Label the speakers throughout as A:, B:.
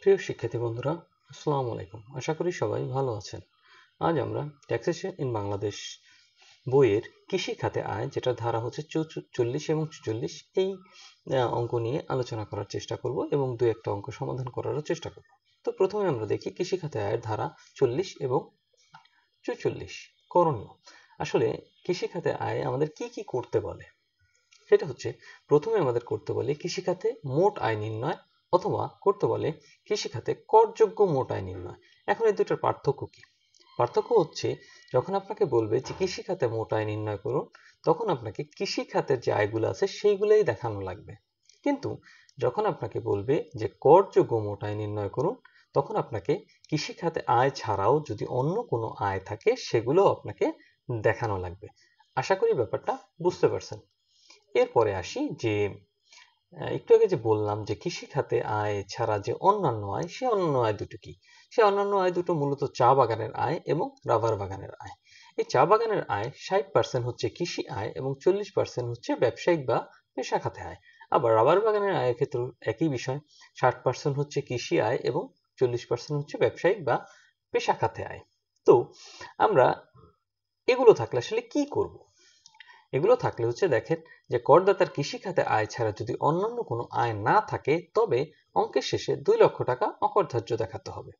A: প্রিয় শিক্ষার্থী বন্ধুরা, আসসালামু আলাইকুম। আশা করি সবাই ভালো আছেন। আজ আমরা ট্যাক্সেশন ইন বাংলাদেশ বইয়ের কৃষি খাতে আয়, যেটা ধারা হচ্ছে 40 এবং 44, এই অঙ্ক নিয়ে আলোচনা করার চেষ্টা করব এবং দুই একটা অঙ্ক সমাধান করারও চেষ্টা করব। তো প্রথমে আমরা দেখি কৃষি খাতে আয়ের ধারা 40 এবং 44 করণীয়। আসলে কৃষি খাতে আয় আমাদের কি কি করতে বলে, সেটা হচ্ছে প্রথমে আমাদের করতে বলে কৃষিখাতে মোট আয় নির্ণয়, অথবা করতে বলে কৃষিখাতে করযোগ্য মোট আয় নির্ণয়। এখন এই দুটোর পার্থক্য কি? পার্থক্য হচ্ছে, যখন আপনাকে বলবে যে কৃষিখাতে মোট আয় নির্ণয় করুন, তখন আপনাকে কৃষিখাতের যে আয়গুলো আছে সেইগুলোই দেখানো লাগবে। কিন্তু যখন আপনাকে বলবে যে করযোগ্য মোট আয় নির্ণয় করুন, তখন আপনাকে কৃষিখাতে আয় ছাড়াও যদি অন্য কোনো আয় থাকে সেগুলো আপনাকে দেখানো লাগবে। আশা করি ব্যাপারটা বুঝতে পারছেন। এরপরে আসি যে একটু আগে যে বললাম যে কৃষি খাতে আয় ছাড়া যে অন্যান্য আয়, সে অন্যান্য আয় দুটো কি? সে অন্যান্য আয় দুটো মূলত চা বাগানের আয় এবং রাবার বাগানের আয়। এই চা বাগানের আয় 60% হচ্ছে কৃষি আয় এবং 40% হচ্ছে ব্যবসায়িক বা পেশা খাতে আয়। আবার রাবার বাগানের আয়ের ক্ষেত্রে একই বিষয়, 60% হচ্ছে কৃষি আয় এবং 40% হচ্ছে ব্যবসায়িক বা পেশা খাতে আয়। তো আমরা এগুলো থাকলে আসলে কি করব? এগুলো থাকলে হচ্ছে দেখেন যে করদাতার কৃষি খাতে আয় ছাড়া যদি অন্যান্য কোনো আয় না থাকে, তবে অঙ্কের শেষে 2 লক্ষ টাকা অকরধার্য দেখাতে হবে।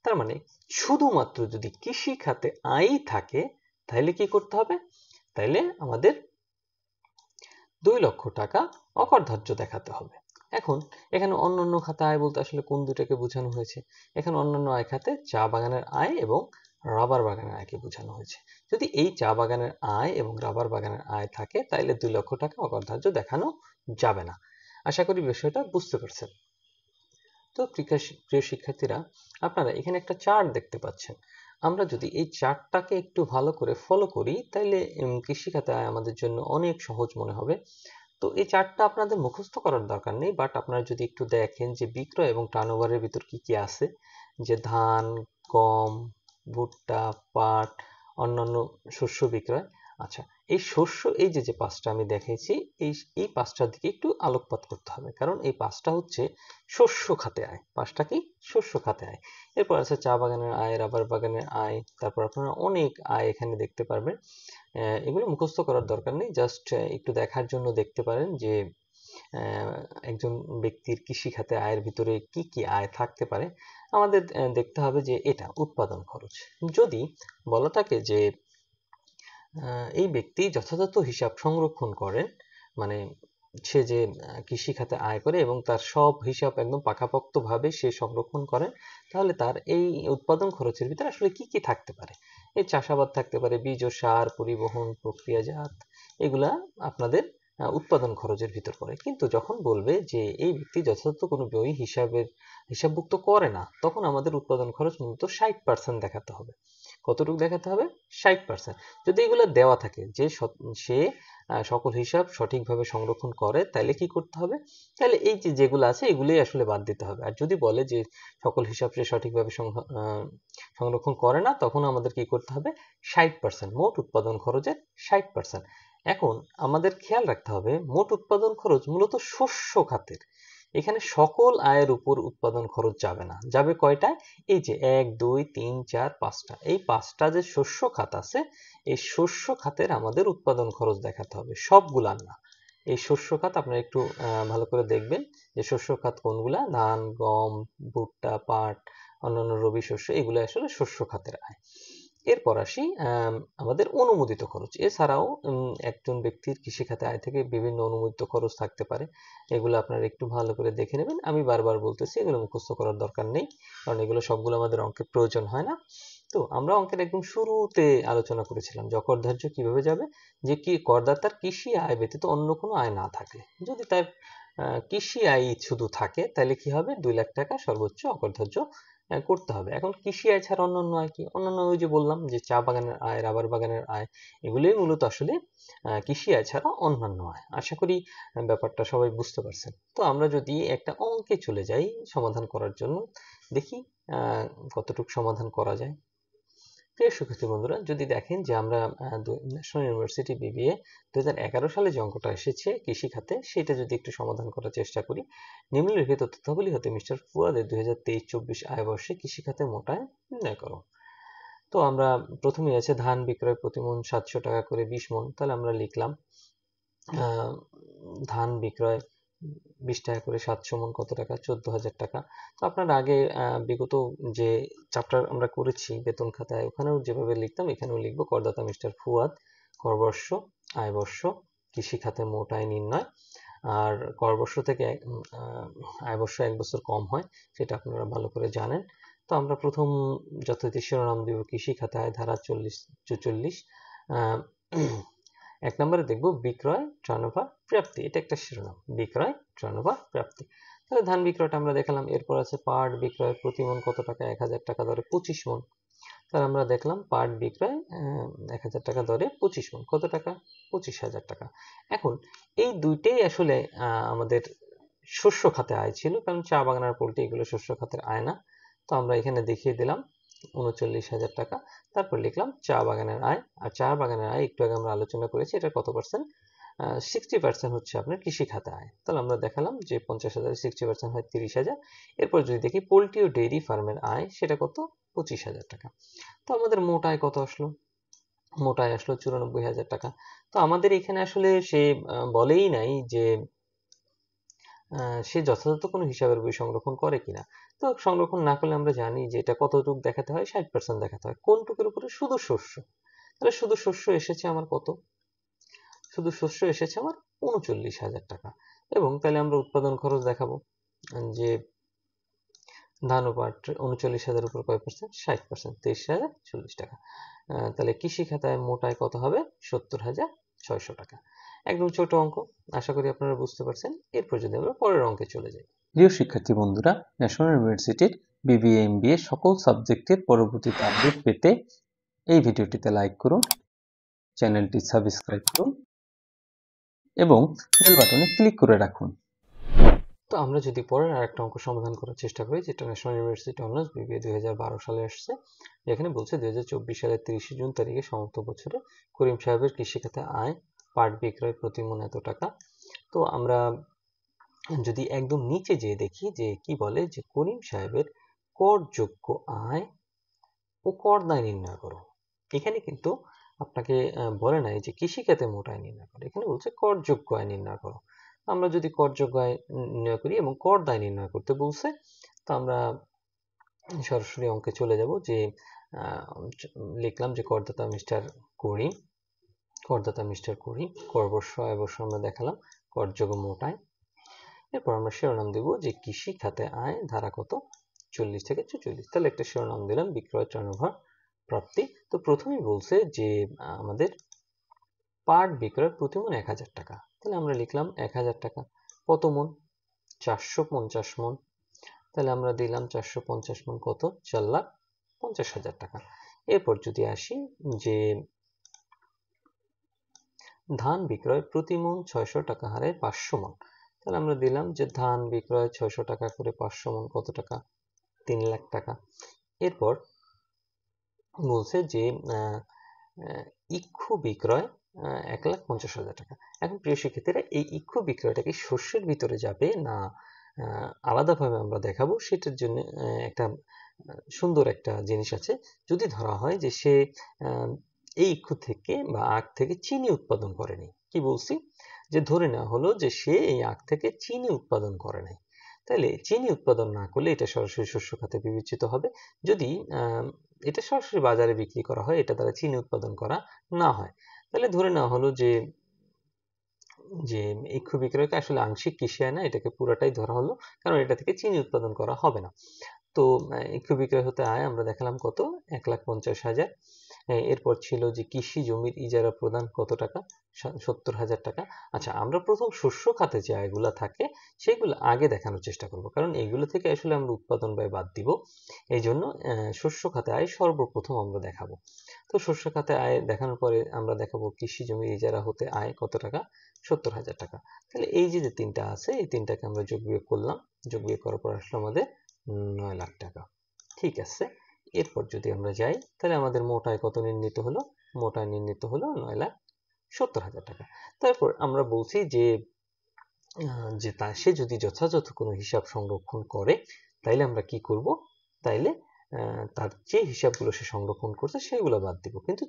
A: তার মানে শুধুমাত্র যদি কৃষি খাতে আয়ই থাকে, তাহলে কি করতে হবে? তাইলে আমাদের 2 লক্ষ টাকা অকরধার্য দেখাতে হবে। এখন এখানে অন্যান্য খাতে আয় বলতে আসলে কোন দুটাকে বোঝানো হয়েছে? এখানে অন্যান্য আয় খাতে চা বাগানের আয় এবং রাবার বাগানের আয়কে বোঝানো হয়েছে। যদি এই চা বাগানের আয় এবং রাবার বাগানের আয় থাকে, তাহলে 2 লক্ষ টাকা অকরধার্য দেখানো যাবে না। আশা করি বিষয়টা বুঝতে পারছেন। তো প্রিয় শিক্ষার্থীরা, আপনারা এখানে একটা চার্ট দেখতে পাচ্ছেন। আমরা যদি এই চার্টটাকে একটু ভালো করে ফলো করি, তাহলে কৃষিখাতে আয় আমাদের জন্য অনেক সহজ মনে হবে। তো এই চার্টটা আপনাদের মুখস্থ করার দরকার নেই, বাট আপনারা যদি একটু দেখেন যে বিক্রয় এবং টার্নওভারের ভিতর কি কি আছে, যে ধান, গম, ভুট্টা, পাট, অন্যান্য শস্য বিক্রয়। আচ্ছা, এই শস্য, এই যে যে পাঁচটা আমি দেখাইছি, এই পাঁচটার দিকে একটু আলোকপাত করতে হবে, কারণ এই পাঁচটা হচ্ছে শস্য খাতে আয়। পাঁচটা কি? শস্য খাতে আয়। এরপর আছে চা বাগানের আয়, রাবার বাগানের আয়, তারপর আপনারা অনেক আয় এখানে দেখতে পারবেন। এগুলো মুখস্থ করার দরকার নেই, জাস্ট একটু দেখার জন্য দেখতে পারেন যে একজন ব্যক্তির কৃষি খাতে আয়ের ভিতরে কি কি আয় থাকতে পারে। আমাদের দেখতে হবে যে এটা উৎপাদন খরচ। যদি বলা থাকে যে এই ব্যক্তি যথাযথ হিসাব সংরক্ষণ করেন, মানে সে যে কৃষি খাতে আয় করে এবং তার সব হিসাব একদম পাকাপোক্তভাবে সে সংরক্ষণ করেন, তাহলে তার এই উৎপাদন খরচের ভিতরে আসলে কি কি থাকতে পারে? এই চাষাবাদ থাকতে পারে, বীজ ও সার, পরিবহন, প্রক্রিয়াজাত, এগুলা আপনাদের উৎপাদন খরচের ভিতর পড়ে। কিন্তু যখন বলবে যে এই ব্যক্তি যথাযথ কোনো ব্যয় হিসাবভুক্ত করে না, তখন আমাদের উৎপাদন খরচ মূলত 60% দেখাতে হবে। কতটুকু দেখাতে হবে? 60%। যদি এগুলো দেওয়া থাকে যে সে সকল হিসাব সঠিকভাবে সংরক্ষণ করে, তাহলে কি করতে হবে? তাহলে এই যে যেগুলো আছে এগুলোই আসলে বাদ দিতে হবে। আর যদি বলে যে সকল হিসাব সে সঠিকভাবে সংরক্ষণ করে না, তখন আমাদের কি করতে হবে? 60%, মোট উৎপাদন খরচের 60%। এখন আমাদের খেয়াল রাখতে হবে, মোট উৎপাদন খরচ মূলত শস্য খাতের। এখানে সকল আয়ের উপর উৎপাদন খরচ যাবে না, যাবে কয়টায়? এই যে 1, 2, 3, 4, 5টা, এই 5টা যে শস্য খাত আছে, এই শস্য খাতের আমাদের উৎপাদন খরচ দেখাতে হবে, সবগুলার না। এই শস্য খাত আপনারা একটু ভালো করে দেখবেন যে শস্য খাত কোনগুলা। ধান, গম, ভুট্টা, পাট, অন্যান্য রবি শস্য, এগুলো আসলে শস্য খাতের আয়। এরপর আসি আমাদের অনুমোদিত খরচ। এছাড়াও একজন ব্যক্তির কৃষিখাতে আয় থেকে বিভিন্ন অনুমোদিত খরচ থাকতে পারে। এগুলো আপনারা একটু ভালো করে দেখে নেবেন। আমি বারবার বলতেছি, এগুলো মুখস্থ করার দরকার নেই, কারণ এগুলো সবগুলো আমাদের অঙ্কে প্রয়োজন হয় না। তো আমরা অঙ্কের একদম শুরুতে আলোচনা করেছিলাম যে অকরধার্য কিভাবে যাবে, যে কি করদাতার কৃষি আয় ব্যতীত অন্য কোনো আয় না থাকলে। যদি তার কৃষি আয় শুধু থাকে, তাহলে কি হবে? 2 লাখ টাকা সর্বোচ্চ অকরধার্য করতে হবে। এখন কৃষি আয় ছাড়া অন্যান্য আয় কি? অন্যান্য ওই যে বললাম যে চা বাগানের আয়, রাবার বাগানের আয়, এগুলোই মূলত আসলে কৃষি আয় ছাড়া অন্যান্য আয়। আশা করি ব্যাপারটা সবাই বুঝতে পারছেন। তো আমরা যদি একটা অঙ্কে চলে যাই সমাধান করার জন্য, দেখি কতটুকু সমাধান করা যায়। প্রিয় শিক্ষার্থী বন্ধুরা, যদি দেখেন যে আমরা ন্যাশনাল ইউনিভার্সিটি বিবিএ 2011 সালে যে অঙ্কটা এসেছে কৃষি খাতে, সেটা যদি একটু সমাধান করার চেষ্টা করি। নিম্নলিখিত তথ্যাবলী হতে মিস্টার ফুয়াদের 2023-24 আয় বর্ষে কৃষি খাতে মোট আয় নির্ণয় করো। তো আমরা প্রথমেই আছে ধান বিক্রয় প্রতি মণ 700 টাকা করে 20 মণ। তাহলে আমরা লিখলাম ধান বিক্রয় 20 টাকা করে 700 মণ কত টাকা? 14,000 টাকা। তো আপনারা আগে বিগত যে চ্যাপ্টার আমরা করেছি বেতন খাতায়, ওখানেও যেভাবে লিখতাম এখানেও লিখবো। করদাতা মিস্টার ফুয়াদ, করবর্ষ, আয়বর্ষ, কৃষি খাতে মোট আয় নির্ণয়। আর করবর্ষ থেকে আয়বর্ষ 1 বছর কম হয়, সেটা আপনারা ভালো করে জানেন। তো আমরা প্রথম যথারীতি শিরোনাম দিব কৃষি খাতে আয় ধারা 44। 1 নম্বরে দেখব বিক্রয় টার্নওভার প্রাপ্তি। এটা একটা শিরোনাম, বিক্রয় টার্নওভার প্রাপ্তি। তাহলে ধান বিক্রয়টা আমরা দেখালাম। এরপর আছে পাট বিক্রয় প্রতি মণ কত টাকা? 1000 টাকা দরে 25 মণ। তাহলে আমরা দেখলাম পাট বিক্রয় 1000 টাকা দরে 25 মণ কত টাকা? 25,000 টাকা। এখন এই দুইটাই আসলে আমাদের শস্য খাতে আয় ছিল, কারণ চা বাগান আর পোল্ট্রি এগুলো শস্য খাতের আয় না। তো আমরা এখানে দেখিয়ে দিলাম 39,000 টাকা। তারপর লিখলাম চা বাগানের আয়। আর চা বাগানের আয় একটু আগে আমরা আলোচনা করেছি, এটা কত পার্সেন্ট? 60% হচ্ছে আপনার কৃষি খাতে আয়। তাহলে আমরা দেখালাম যে 50,000 60% হয় 30,000। এরপর যদি দেখি পোল্ট্রি ও ডেইরি ফার্মের আয়, সেটা কত? 25,000 টাকা। তো আমাদের মোট আয় কত আসলো? মোট আয় আসলো 94,000 টাকা। তো আমাদের এখানে আসলে সে বলেই নাই যে সে যথাযথ কোনো হিসাবের বই সংরক্ষণ করে কিনা। তো সংরক্ষণ না করলে আমরা জানি যে এটা কতটুকু দেখাতে হয়? 60% দেখাতে হয়। কোনটুকুর উপরে? শুধু শস্য। তাহলে শুধু শস্য এসেছে আমার কত? শুধু শস্য এসেছে আমার 39,000 টাকা। এবং তাহলে আমরা উৎপাদন খরচ দেখাবো যে ধান ও পাট 39,000 উপর কয় পার্সেন্ট? 60%, 23,040 টাকা। তাহলে কৃষি খাতায় মোট আয় কত হবে? 70,600 টাকা। একদম ছোট অঙ্ক, আশা করি আপনারা বুঝতে পারছেন। এরপর যদি আমরা পরের অঙ্কে চলে যাই। প্রিয় শিক্ষার্থী বন্ধুরা, ন্যাশনাল ইউনিভার্সিটির বিবিএ এমবিএ সকল সাবজেক্টের পরবর্তীতে আপডেট পেতে এই ভিডিওটিতে লাইক করুন, চ্যানেলটি সাবস্ক্রাইব করুন এবং বেল বাটনে ক্লিক করে রাখুন। তো আমরা যদি পরের আরেকটা অঙ্ক সমাধান করার চেষ্টা করি, যেটা ন্যাশনাল ইউনিভার্সিটি অনার্স বিবিএ 2012 সালে আসছে। এখানে বলছে 2024 সালের 30 জুন তারিখে সমাপ্ত বছরে করিম সাহেবের কৃষিখাতে আয় পাট বিক্রয় প্রতি মণ এত টাকা। তো আমরা যদি একদম নিচে যেয়ে দেখি যে কি বলে, যে করিম সাহেবের করযোগ্য আয় ও কর দায় নির্ণয় করো। এখানে কিন্তু আপনাকে বলে নাই যে কৃষিখাতে মোট আয় নির্ণয় করো, এখানে বলছে করযোগ্য আয় নির্ণয় করো। আমরা যদি করযোগ্য আয় নির্ণয় করি এবং কর দায় নির্ণয় করতে বলছে, তো আমরা সরাসরি অঙ্কে চলে যাব। যে লিখলাম যে করদাতা মিস্টার করিম, করদাতা মিস্টার করিম, করবর্ষ আয়বর্ষ আমরা দেখালাম, করযোগ্য মোট আয়। এরপর আমরা শিরোনাম দেব যে কৃষি খাতে আয় ধারা কত? 40 থেকে 44। তাহলে একটা শিরোনাম দিলাম বিক্রয় টার্নওভার প্রাপ্তি। তো প্রথমেই বলছে যে আমাদের পাট বিক্রয় প্রতি মণ 1000 টাকা। তাহলে আমরা লিখলাম 1000 টাকা। কত মণ? 450 মণ। তাহলে আমরা দিলাম 450 মণ কত? 4,50,000 টাকা। এরপর যদি আসি যে ধান বিক্রয় প্রতি মণ 600 টাকা হারে 500 মণ। তাহলে আমরা দিলাম যে ধান বিক্রয় 600 টাকা করে 500 মণ কত টাকা? 3 লাখ টাকা। এরপর বলছে যে ইক্ষু বিক্রয় 1,50,000 টাকা। এখন প্রিয় শিক্ষার্থীরা, এই ইক্ষু বিক্রয়টা কি শস্যের ভিতরে যাবে না আলাদাভাবে আমরা দেখাবো, সেটার জন্য একটা সুন্দর একটা জিনিস আছে। যদি ধরা হয় যে সে এই ইক্ষু থেকে বা আখ থেকে চিনি উৎপাদন করেনি, কি বলছি, যে ধরে নেওয়া হলো যে সে এই আখ থেকে চিনি উৎপাদন করে নাই, তাহলে চিনি উৎপাদন না করলে এটা সরাসরি শস্য খাতে বিবেচিত হবে। যদি এটা সরাসরি বাজারে বিক্রি করা হয়, এটা দ্বারা চিনি উৎপাদন করা না হয়, তাহলে ধরে নেওয়া হলো যে যে ইক্ষু বিক্রয়কে আসলে আংশিক কৃষি আয় না, এটাকে পুরাটাই ধরা হলো, কারণ এটা থেকে চিনি উৎপাদন করা হবে না। তো ইক্ষু বিক্রয় হতে আয় আমরা দেখালাম কত? 1,50,000। এরপর ছিল যে কৃষি জমির ইজারা প্রদান কত টাকা? 70,000 টাকা। আচ্ছা, আমরা প্রথম শস্য খাতে যে আয়গুলো থাকে সেগুলো আগে দেখানোর চেষ্টা করব, কারণ এইগুলো থেকে আসলে আমরা উৎপাদন ব্যয় বাদ দিব। এই জন্য শস্য খাতে আয় সর্বপ্রথম আমরা দেখাবো। তো শস্য খাতে আয় দেখানোর পরে আমরা দেখাবো কৃষি জমির ইজারা হতে আয় কত টাকা? 70,000 টাকা। তাহলে এই যে তিনটা আছে, এই তিনটাকে আমরা যোগ বিয়োগ করলাম, যোগ বিয়োগ করার পর আসলো আমাদের 9 লাখ টাকা। ঠিক আছে, এরপর যদি আমরা যাই তাহলে আমাদের মোট আয় কত নির্ণীত হলো? মোট আয় নির্ণীত হলো 9,70,000 টাকা। তারপর আমরা বলছি যে সে যদি যথাযথ কোনো হিসাব সংরক্ষণ করে তাইলে আমরা কি করব? তাইলে তার যে হিসাবগুলো সে সংরক্ষণ করছে সেগুলো বাদ দিব। কিন্তু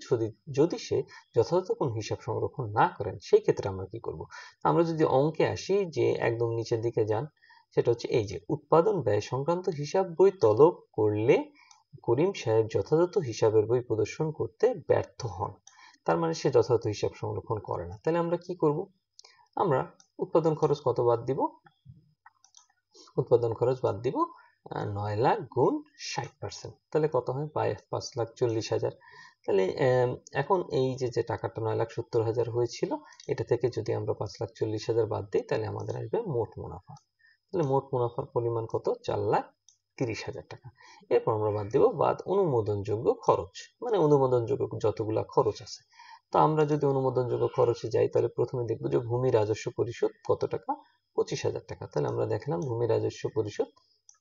A: যদি সে যথাযথ কোনো হিসাব সংরক্ষণ না করেন সেই ক্ষেত্রে আমরা কি করব? আমরা যদি অঙ্কে আসি, যে একদম নিচের দিকে যান, সেটা হচ্ছে এই যে উৎপাদন ব্যয় সংক্রান্ত হিসাব বই তলব করলে করিম সাহেব যথাযথ হিসাবের বই প্রদর্শন করতে ব্যর্থ হন। তার মানে সে যথাযথ হিসাব সংরক্ষণ করে না। তাহলে আমরা কি করব? আমরা উৎপাদন খরচ কত বাদ দিব? উৎপাদন খরচ বাদ দিব 9 লাখ গুণ 60%। তাহলে কত হয়? 5,40,000। তাহলে এখন এই যে টাকাটা 9,70,000 হয়েছিল, এটা থেকে যদি আমরা 5,40,000 বাদ দিই তাহলে আমাদের আসবে মোট মুনাফা। তাহলে মোট মুনাফার পরিমাণ কত? 4,30,000 টাকা। এরপর আমরা বাদ দিব অনুমোদনযোগ্য খরচ, মানে অনুমোদনযোগ্য যতগুলা খরচ আছে। তো আমরা যদি অনুমোদনযোগ্য খরচে যাই তাহলে প্রথমে দেখব যে ভূমি রাজস্ব পরিশোধ কত টাকা? 25,000 টাকা। তাহলে আমরা দেখলাম ভূমি রাজস্ব পরিশোধ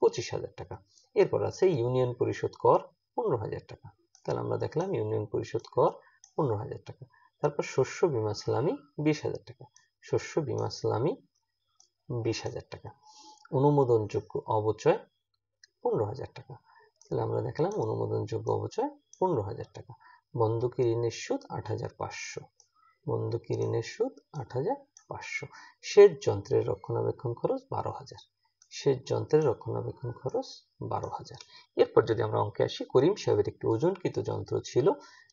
A: 25,000 টাকা। এরপর আছে ইউনিয়ন পরিষদ কর 15,000 টাকা। তাহলে আমরা দেখলাম ইউনিয়ন পরিষদ কর 15,000 টাকা। তারপর শস্য বীমা সালামি 20,000 টাকা। শস্য বীমা সালামি 20,000 টাকা। অনুমোদনযোগ্য অবচয় 15,000 টাকা। তাহলে আমরা দেখলাম অনুমোদনযোগ্য অবচয় 15,000 টাকা। বন্ধকি ঋণের সুদ 8,500। বন্ধকি ঋণের সুদ 8,500। সেচ যন্ত্রের রক্ষণাবেক্ষণ খরচ 12,000। সেচ যন্ত্রের রক্ষণাবেক্ষণ খরচ 12,000। এরপর যদি আমরা অঙ্কে আসি, করিম সাহেবের একটি ওজনকৃত যন্ত্র ছিল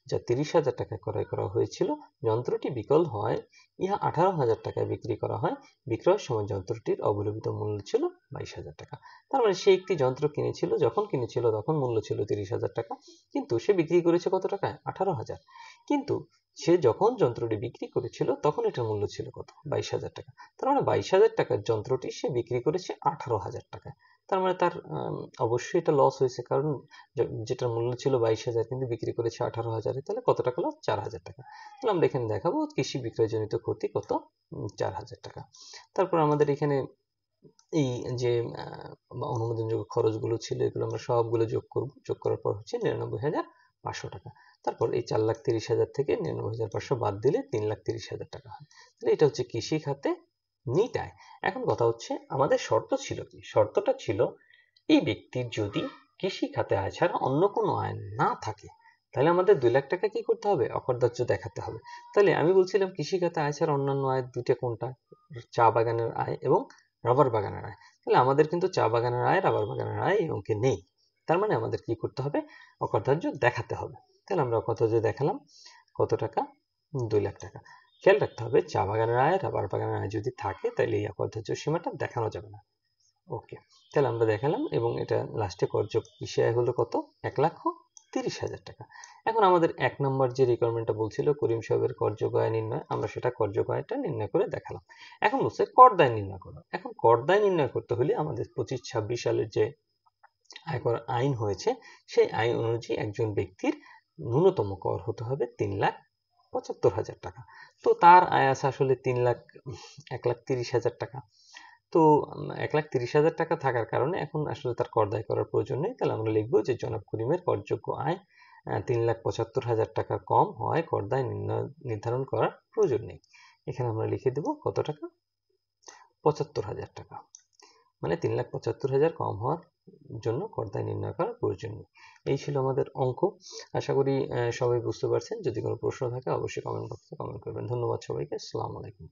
A: যা 30,000 টাকায় ক্রয় করা হয়েছিল। যন্ত্রটি বিকল হয়, ইহা 18,000 টাকায় বিক্রি করা হয়। বিক্রয়ের সময় যন্ত্রটির অবলোহিত মূল্য ছিল 22,000 টাকা। তার মানে সে একটি যন্ত্র কিনেছিল, যখন কিনেছিল তখন মূল্য ছিল 30,000 টাকা, কিন্তু সে বিক্রি করেছে কত টাকায়? 18,000। কিন্তু সে যখন যন্ত্রটি বিক্রি করেছিল তখন এটার মূল্য ছিল কত? 22,000 টাকা। তার মানে 22,000 টাকার যন্ত্রটি সে বিক্রি করেছে 18,000 টাকায়। তার মানে তার অবশ্যই এটা লস হয়েছে, কারণ যেটার মূল্য ছিল 22,000 কিন্তু বিক্রি করেছে 18,000-এ। তাহলে কত টাকা লস? 4,000 টাকা। তাহলে আমরা এখানে দেখাবো কৃষি বিক্রয়জনিত ক্ষতি কত? 4,000 টাকা। তারপর আমাদের এখানে এই যে অনুমোদনযোগ্য খরচগুলো ছিল এগুলো আমরা সবগুলো যোগ করব। যোগ করার পর হচ্ছে 99,500 টাকা। তারপর এই 4,30,000 থেকে 99,500 বাদ দিলে 3,30,000 টাকা হয়। তাহলে এটা হচ্ছে কৃষি খাতে নিট আয়। এখন কথা হচ্ছে আমাদের শর্ত ছিল কি? শর্তটা ছিল এই ব্যক্তির যদি কৃষি খাতে আয় ছাড়া অন্য কোনো আয় না থাকে তাহলে আমাদের 2 লাখ টাকা কি করতে হবে? অকরদার্য দেখাতে হবে। তাহলে আমি বলছিলাম কৃষি খাতে আয় ছাড়া অন্যান্য আয় দুইটা কোনটা? চা বাগানের আয় এবং রাবার বাগানের আয়। তাহলে আমাদের কিন্তু চা বাগানের আয়, রাবার বাগানের আয় এই অঙ্কে নেই। তার মানে আমাদের কি করতে হবে? অকরদার্য দেখাতে হবে। তাহলে আমরা অকরদার্য দেখালাম কত টাকা? 2 লাখ টাকা। খেয়াল রাখতে হবে চা বাগানের আয়, রাবার বাগানের আয় যদি থাকে তাহলে এই অকরদার্য সীমাটা দেখানো যাবে না। ওকে, তাহলে আমরা দেখালাম এবং এটা লাস্টে কর্য বিষয় হলো কত? 1,30,000 টাকা। এখন আমাদের 1 নম্বর যে রিকোয়ারমেন্টটা বলছিল করিম সাহেবের করযোগ্য আয় নির্ণয়, আমরা সেটা করযোগ্য আয়টা নির্ণয় করে দেখালাম। এখন বলছে কর দায় নির্ণয় করো। এখন কর দায় নির্ণয় করতে হলে আমাদের 25-26 সালের যে আয়কর আইন হয়েছে সেই আইন অনুযায়ী একজন ব্যক্তির ন্যূনতম কর হতে হবে 3,75,000 টাকা। তো তার আয় আছে আসলে 1,30,000 টাকা। তো 1,30,000 টাকা থাকার কারণে এখন আসলে তার কর দায় করার প্রয়োজন নেই। তাহলে আমরা লিখবো যে জনাব করিমের করযোগ্য আয় 3,75,000 টাকা কম হয় কর দায় নির্ধারণ করার প্রয়োজন নেই। এখানে আমরা লিখে দেব কত টাকা? 75,000 টাকা। মানে 3,75,000 কম হওয়ার জন্য কর দায় নির্ণয় করার প্রয়োজন নেই। এই ছিল আমাদের অঙ্ক। আশা করি সবাই বুঝতে পারছেন। যদি কোনো প্রশ্ন থাকে অবশ্যই কমেন্ট বক্সে কমেন্ট করবেন। ধন্যবাদ সবাইকে। আসসালামু আলাইকুম।